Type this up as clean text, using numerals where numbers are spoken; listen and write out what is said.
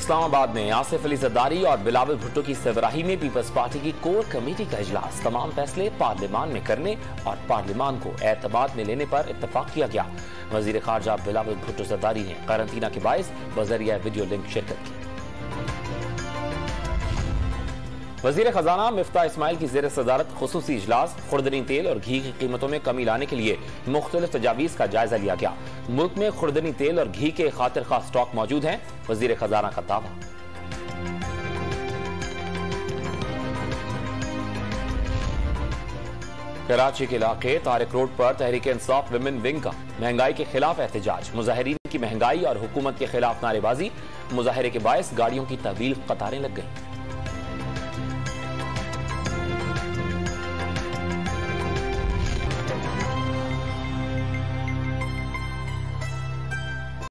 इस्लामाबाद में आसिफ अली जरदारी और बिलावल भुट्टो की सरबराही में पीपल्स पार्टी की कोर कमेटी का इजलास। तमाम फैसले पार्लियामान में करने और पार्लियामान को एतमाद में लेने पर इत्तफाक किया गया। वजीर खारजा बिलावल भुट्टो जरदारी ने कारंटीना के बायस बजरिया वीडियो लिंक शिरकत की। वजीर खजाना मिफ्ता इस्माइल की जेर सदारत खुसूसी इजलास। खुर्दनी तेल और घी की कीमतों में कमी लाने के लिए मुख्तलिफ तजावीज़ का जायजा लिया गया। मुल्क में खुर्दनी तेल और घी के खातिर खास स्टॉक मौजूद हैं, वजीर खजाना का दावा। कराची के इलाके तारिक रोड पर तहरीक इंसाफ विमेन विंग का महंगाई के खिलाफ एहतजाज। मुजाहिरीन की महंगाई और हुकूमत के खिलाफ नारेबाजी। मुजाहिरे के बायस गाड़ियों की तवील कतारें लग गई।